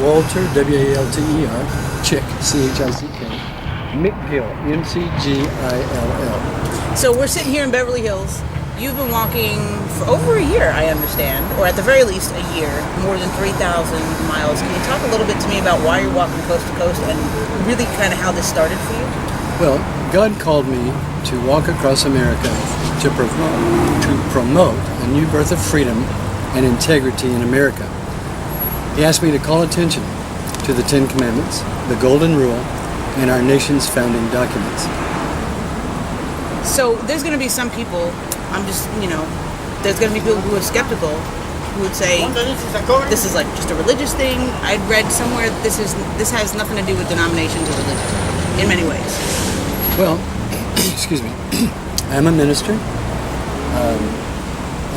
Walter, W-A-L-T-E-R, Chick, C-H-I-C-K, McGill, M-C-G-I-L-L. So we're sitting here in Beverly Hills. You've been walking for over a year, I understand, or at the very least a year, more than 3,000 miles. Can you talk a little bit to me about why you're walking coast to coast and really kind of how this started for you? Well, God called me to walk across America to promote a new birth of freedom and integrity in America. He asked me to call attention to the Ten Commandments, the Golden Rule, and our nation's founding documents. So there's going to be some people, there's going to be people who are skeptical, who would say, this is like just a religious thing. I'd read somewhere this has nothing to do with denominations or religion, in many ways. Well, excuse me, I'm a minister.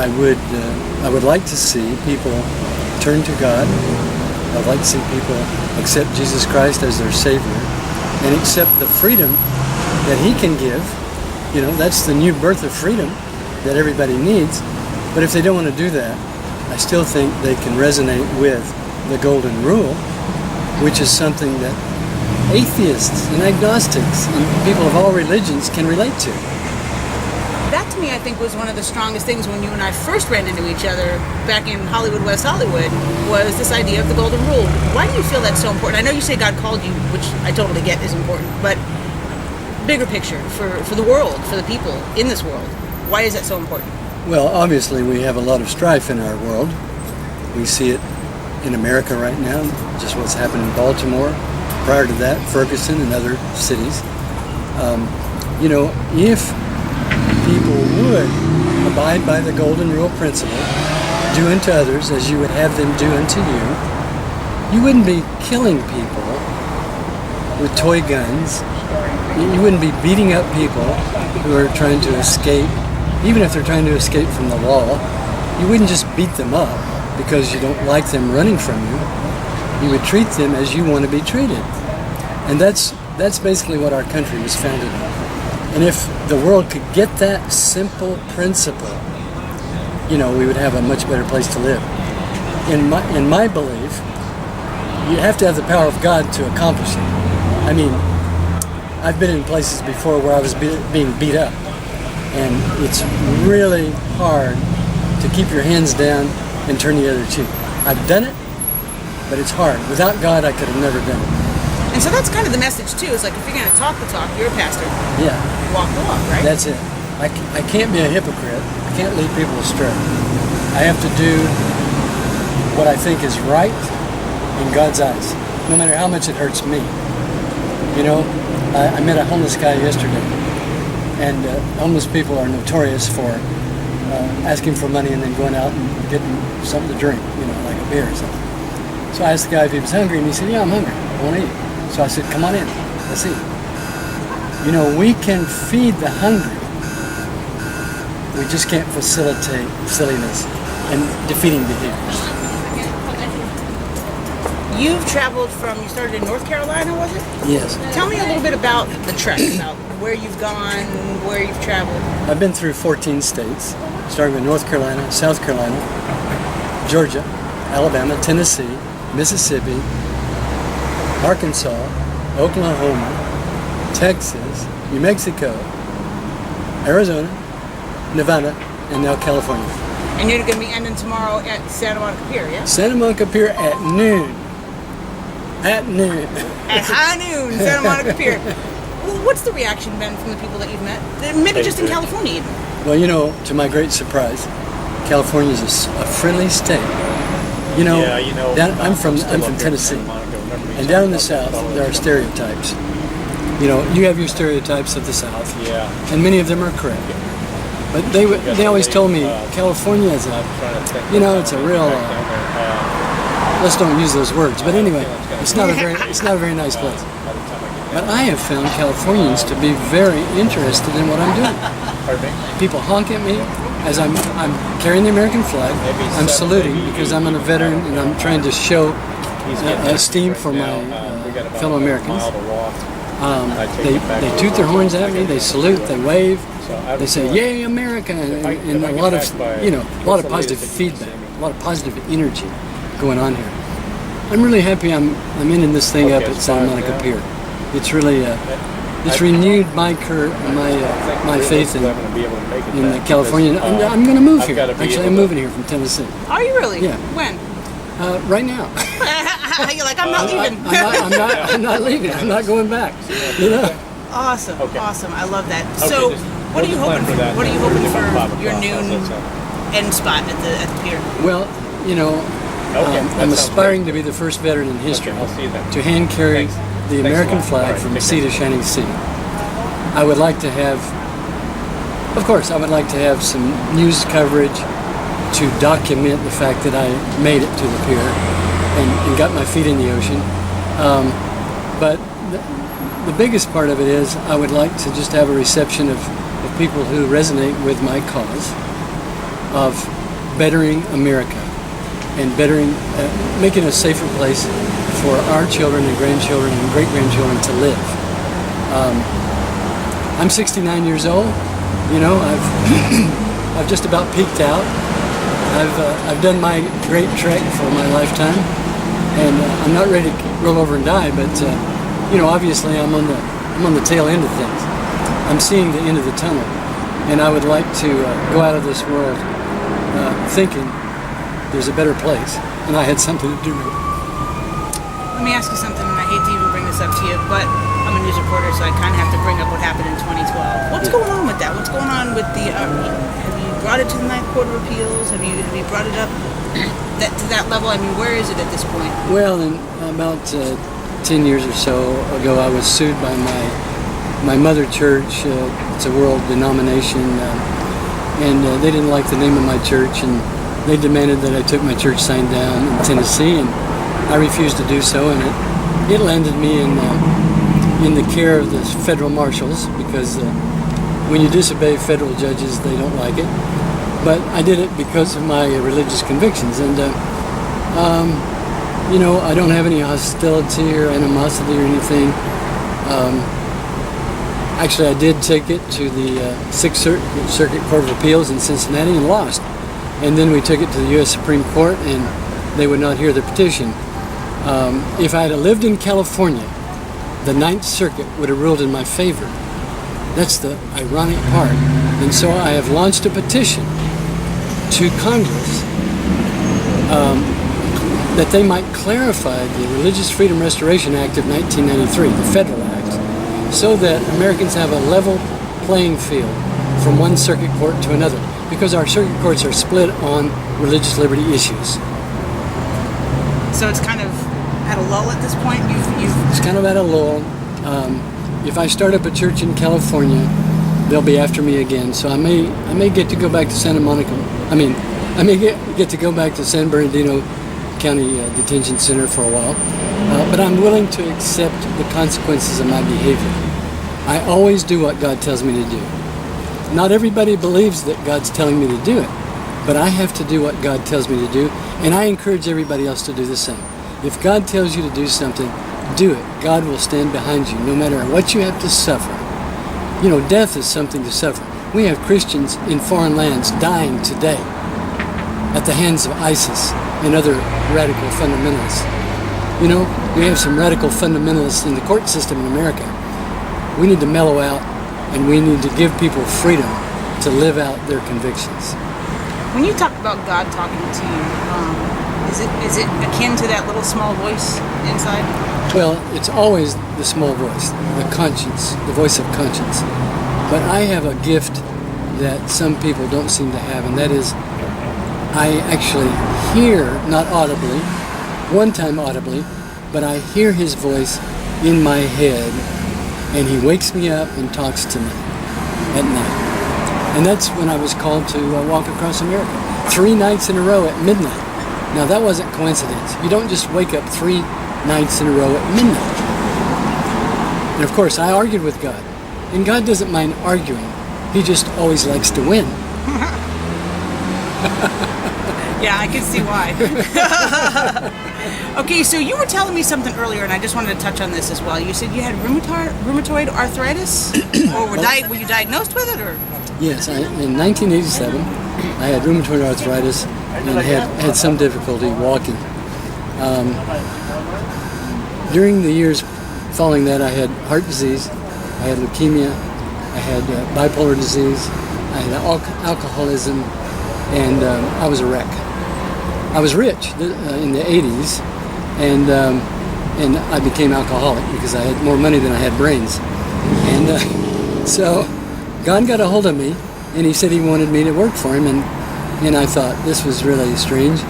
I would like to see people turn to God. I'd like to see people accept Jesus Christ as their Savior and accept the freedom that He can give. That's the new birth of freedom that everybody needs. But if they don't want to do that, I still think they can resonate with the Golden Rule, which is something that atheists and agnostics and people of all religions can relate to. That to me, I think, was one of the strongest things when you and I first ran into each other back in Hollywood, West Hollywood, was this idea of the Golden Rule. Why do you feel that's so important? I know you say God called you, which I totally get is important, but bigger picture, for the world, for the people in this world, why is that so important? Well, obviously we have a lot of strife in our world. We see it in America right now, just what's happened in Baltimore. Prior to that, Ferguson and other cities. If people would abide by the Golden Rule principle, do unto others as you would have them do unto you, you wouldn't be killing people with toy guns. You wouldn't be beating up people who are trying to escape, even if they're trying to escape from the law. You wouldn't just beat them up because you don't like them running from you. You would treat them as you want to be treated. And that's basically what our country was founded on. And if the world could get that simple principle, we would have a much better place to live. In my belief, you have to have the power of God to accomplish it. I mean, I've been in places before where I was being beat up, and it's really hard to keep your hands down and turn the other cheek. I've done it, but it's hard. Without God, I could have never done it. And so that's kind of the message too. It's like if you're going to talk the talk, you're a pastor. Yeah. Walk the walk, right? That's it. I can't be a hypocrite. I can't lead people astray. I have to do what I think is right in God's eyes, no matter how much it hurts me. I met a homeless guy yesterday, and homeless people are notorious for asking for money and then going out and getting something to drink, like a beer or something. So I asked the guy if he was hungry, and he said, "Yeah, I'm hungry. I want to eat." So I said, "Come on in. Let's eat." We can feed the hungry. We just can't facilitate silliness and defeating behaviors. You've traveled you started in North Carolina, was it? Yes. Tell me a little bit about the trek, about where you've gone, where you've traveled. I've been through 14 states, starting with North Carolina, South Carolina, Georgia, Alabama, Tennessee, Mississippi, Arkansas, Oklahoma, Texas, New Mexico, Arizona, Nevada, and now California. And you're going to be ending tomorrow at Santa Monica Pier, yeah? Santa Monica Pier at noon. At noon. At high noon, Santa Monica Pier. Well, what's the reaction been from the people that you've met? Maybe just in California even. Well, to my great surprise, California is a friendly state. I'm from Tennessee, and down in the South there are stereotypes. You have your stereotypes of the South, and many of them are correct. But they always told me California is it's a real. Let's don't use those words. But anyway, it's not a very nice place. But I have found Californians to be very interested in what I'm doing. People honk at me as I'm carrying the American flag. I'm saluting because I'm a veteran and I'm trying to show esteem for my fellow Americans. They toot their horns at me. They salute. They wave. They say "Yay, America!" and a lot of positive feedback, a lot of positive energy going on here. I'm really happy I'm ending this thing up Okay, at it's Santa fine, Monica yeah. Pier. It's really it's renewed my faith in California. I'm going to move here. Actually, I'm moving here from Tennessee. Are you really? Yeah. When? Right now. You're like, I'm not leaving. I'm not leaving. I'm not going back. You know. Awesome. Okay. Awesome. I love that. Okay, So, just- what are you we'll hoping plan for? for that What are you then. hoping If I'm 5 for your o'clock, noon that's end spot at the pier? Well, you know, Okay, that I'm sounds aspiring great. to be the first veteran in history Okay, I'll see you then. to hand carry Thanks. the Thanks a American lot. flag All right, from take sea care. to shining sea. I would like to have, of course, I would like to have some news coverage to document the fact that I made it to the pier and got my feet in the ocean. But the biggest part of it is I would like to just have a reception of people who resonate with my cause of bettering America and making a safer place for our children and grandchildren and great-grandchildren to live. I'm 69 years old. You know, I've just about peaked out. I've done my great trek for my lifetime, and I'm not ready to roll over and die. But you know, obviously, I'm on the tail end of things. I'm seeing the end of the tunnel, and I would like to go out of this world thinking there's a better place, and I had something to do with it. Let me ask you something, and I hate to even bring this up to you, but I'm a news reporter, so I kind of have to bring up what happened in 2012. What's going on with that? What's going on with the? Have you brought it to the Ninth Court of Appeals? Have you brought it up to that level? I mean, where is it at this point? Well, in about 10 years or so ago, I was sued by my mother church. It's a world denomination, and they didn't like the name of my church, and they demanded that I took my church sign down in Tennessee, and I refused to do so, and it landed me in the care of the federal marshals, because when you disobey federal judges, they don't like it. But I did it because of my religious convictions, and you know, I don't have any hostility or animosity or anything. Actually, I did take it to the Sixth Circuit Court of Appeals in Cincinnati and lost. And then we took it to the U.S. Supreme Court, and they would not hear the petition. If I had lived in California, the Ninth Circuit would have ruled in my favor. That's the ironic part. And so I have launched a petition to Congress that they might clarify the Religious Freedom Restoration Act of 1993, the federal act, so that Americans have a level playing field from one circuit court to another, because our circuit courts are split on religious liberty issues. So it's kind of at a lull at this point. It's kind of at a lull. If I start up a church in California, they'll be after me again. So I may get to go back to Santa Monica. I may get to go back to San Bernardino County Detention Center for a while. But I'm willing to accept the consequences of my behavior. I always do what God tells me to do. Not everybody believes that God's telling me to do it, but I have to do what God tells me to do, and I encourage everybody else to do the same. If God tells you to do something, do it. God will stand behind you, no matter what you have to suffer. You know, death is something to suffer. We have Christians in foreign lands dying today at the hands of ISIS and other radical fundamentalists. You know, we have some radical fundamentalists in the court system in America. We need to mellow out, and we need to give people freedom to live out their convictions. When you talk about God talking to you, is it akin to that little small voice inside? Well, it's always the small voice, the conscience, the voice of conscience. But I have a gift that some people don't seem to have, and that is I actually hear, not audibly, one time audibly, but I hear his voice in my head, and he wakes me up and talks to me at night. And that's when I was called to walk across America 3 nights in a row at midnight. Now that wasn't coincidence. You don't just wake up 3 nights in a row at midnight. And of course, I argued with God. And God doesn't mind arguing. He just always likes to win. Yeah, I can see why. Okay, so you were telling me something earlier, and I just wanted to touch on this as well. You said you had rheumatoid arthritis, or were you diagnosed with it, or? Yes, in 1987, I had rheumatoid arthritis and had some difficulty walking. During the years following that, I had heart disease, I had leukemia, I had bipolar disease, I had alcoholism, and I was a wreck. I was rich in the 80s, and I became alcoholic because I had more money than I had brains. And so God got a hold of me, and he said he wanted me to work for him, and I thought, this was really strange.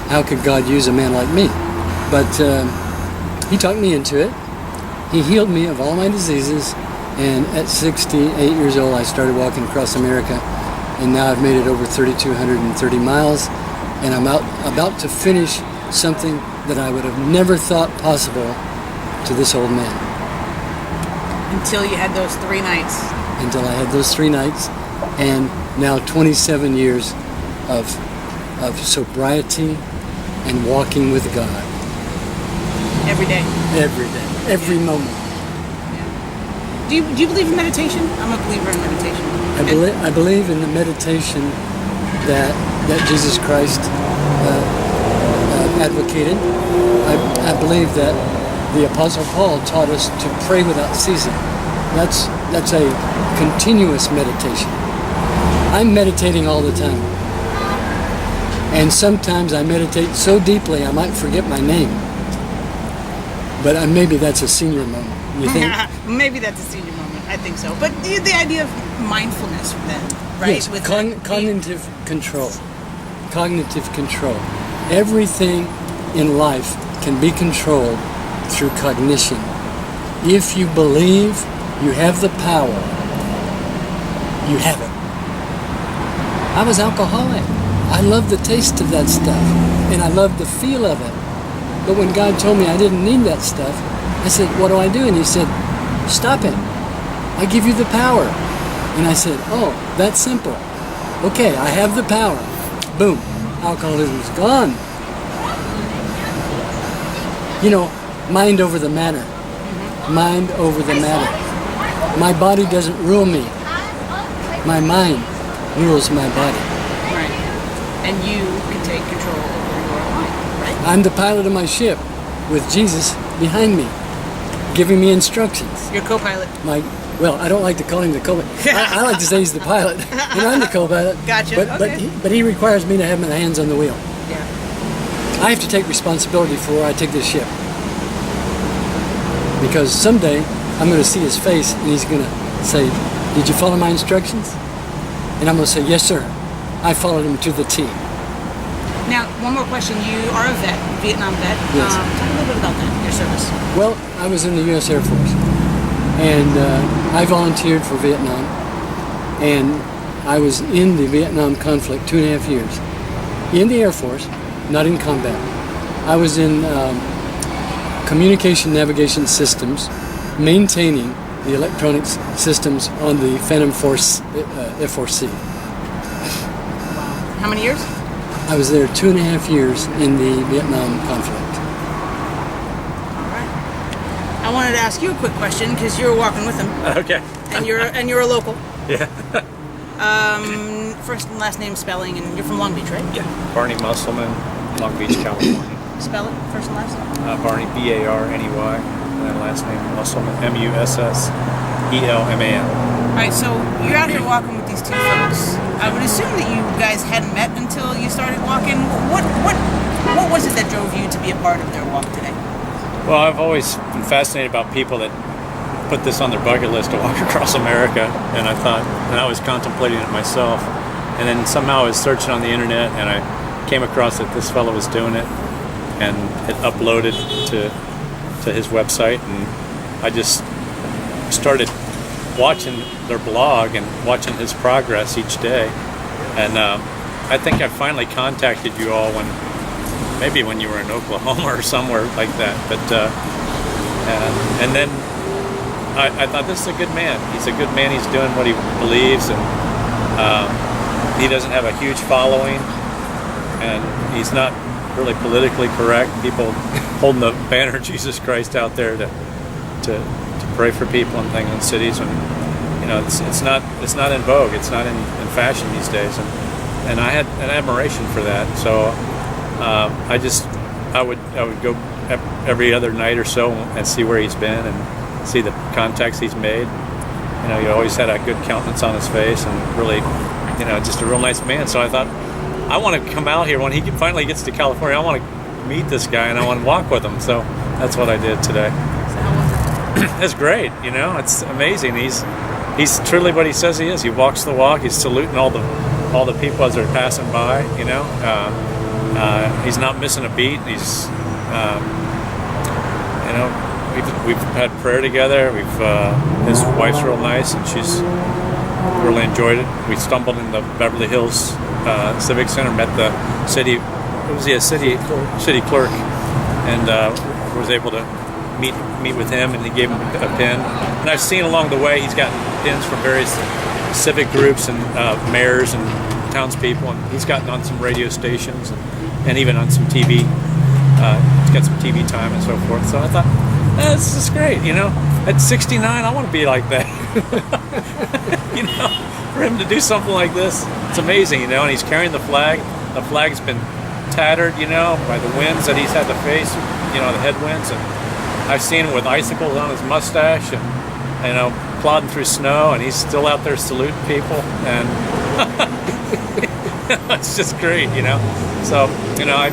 How could God use a man like me? But he talked me into it. He healed me of all my diseases, and at 68 years old, I started walking across America, and now I've made it over 3,230 miles, and I'm about to finish something that I would have never thought possible to this old man. Until you had those 3 nights. Until I had those 3 nights, and now 27 years of sobriety and walking with God. Every day. Every day. Every moment. Do you believe in meditation? I'm a believer in meditation. I believe in the meditation that Jesus Christ advocated. I believe that the Apostle Paul taught us to pray without ceasing. That's a continuous meditation. I'm meditating all the time. And sometimes I meditate so deeply I might forget my name. But maybe that's a senior moment. You think? Maybe that's a senior moment. I think so. But the idea of mindfulness then, right? Yes, cognitive control. Cognitive control. Everything in life can be controlled through cognition. If you believe you have the power, you have it. I was alcoholic. I loved the taste of that stuff, and I loved the feel of it. But when God told me I didn't need that stuff, I said, what do I do? And he said, stop it. I give you the power. And I said, oh, that's simple. Okay, I have the power. Boom, alcoholism's gone. You know, mind over the matter. Mind over the matter. My body doesn't rule me. My mind rules my body. Right. And you can take control over your mind, right? I'm the pilot of my ship with Jesus behind me, giving me instructions. Your co-pilot. Well, I don't like to call him the co-pilot. I like to say he's the pilot. And I'm the co-pilot. Gotcha. But he requires me to have my hands on the wheel. Yeah. I have to take responsibility for where I take this ship. Because someday I'm going to see his face and he's going to say, did you follow my instructions? And I'm going to say, yes, sir. I followed him to the T. Now, one more question. You are a vet, Vietnam vet. Yes. Talk a little bit about that, your service. Well, I was in the U.S. Air Force. And I volunteered for Vietnam. And I was in the Vietnam conflict 2.5 years. In the Air Force, not in combat. I was in communication navigation systems, maintaining the electronics systems on the Phantom Force F4C. How many years? I was there 2.5 years in the Vietnam conflict. All right. I wanted to ask you a quick question because you were walking with him. Okay. And you're a local. Yeah. First and last name spelling, and you're from Long Beach, right? Yeah. Barney Musselman, Long Beach, California. Spell it, first and last name. Barney, B-A-R-N-E-Y, and then last name Musselman, M-U-S-S-E-L-M-A-N. All right, so you're out here walking with these two folks. I would assume that you guys hadn't met until you started walking. What was it that drove you to be a part of their walk today? Well, I've always been fascinated about people that put this on their bucket list to walk across America, and I was contemplating it myself, and then somehow I was searching on the internet, and I came across that this fellow was doing it, and it uploaded to his website, and I just started watching their blog and watching his progress each day, and I think I finally contacted you all when you were in Oklahoma or somewhere like that, but and then I thought, this is a good man. He's a good man. He's doing what he believes, and he doesn't have a huge following, and he's not really politically correct. People holding the banner of Jesus Christ out there to pray for people and things in cities, and it's not in vogue. It's not in fashion these days, and I had an admiration for that. So I just I would go every other night or so and see where he's been and see the contacts he's made. You know, he always had a good countenance on his face and really, you know, just a real nice man. So I thought, I want to come out here when he finally gets to California. I want to meet this guy and I want to walk with him. So that's what I did today. So how was it? It's great, you know. It's amazing. He's truly what he says he is. He walks the walk. He's saluting all the people as they're passing by. You know, he's not missing a beat. He's, you know, we've had prayer together. His wife's real nice, and she's really enjoyed it. We stumbled in the Beverly Hills Civic Center, met the city clerk, and was able to meet with him, and he gave him a pin. And I've seen along the way he's gotten pins from various civic groups and mayors and townspeople, and he's gotten on some radio stations and even on some TV. He's got some TV time and so forth. So I thought, this is great, you know. At 69, I want to be like that. You know, for him to do something like this, it's amazing, you know. And he's carrying the flag. The flag's been tattered, you know, by the winds that he's had to face, you know, the headwinds. And I've seen him with icicles on his mustache and, you know, plodding through snow, and he's still out there saluting people. And it's just great, you know. So, you know, I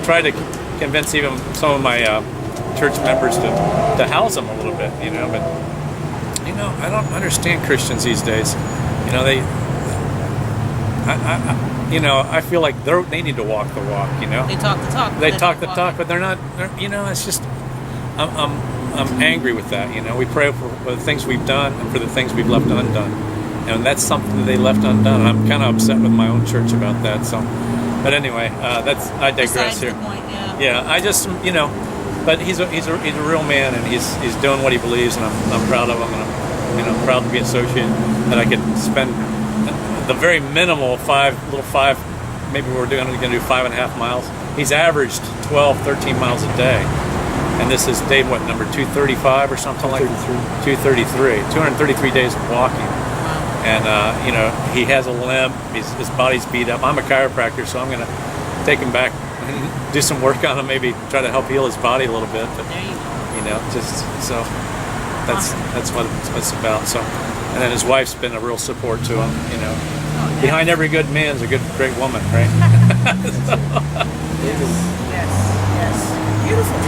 try to convince even some of my church members to house him a little bit, you know. But, you know, I don't understand Christians these days. You know, I feel like they need to walk the walk, you know. They talk the talk. They talk the talk, but they're not. You know, it's just I'm angry with that. You know, we pray for the things we've done and for the things we've left undone, and that's something that they left undone. I'm kind of upset with my own church about that. So, but anyway, I digress Besides here. the point, yeah. Yeah, I just, you know, but he's a real man, and he's doing what he believes, and I'm proud of him, and I'm, you know, proud to be associated, that I could spend the very minimal maybe we're going to do 5.5 miles. He's averaged 12, 13 miles a day, and this is day number 235 or something like that. 233. 233 days of walking, and you know, he has a limp. His body's beat up. I'm a chiropractor, so I'm going to take him back and do some work on him, maybe try to help heal his body a little bit. But There you go. you know, just so that's what it's about. So, and then his wife's been a real support to him. You know, behind every good man's a great woman, right? Yes. Beautiful.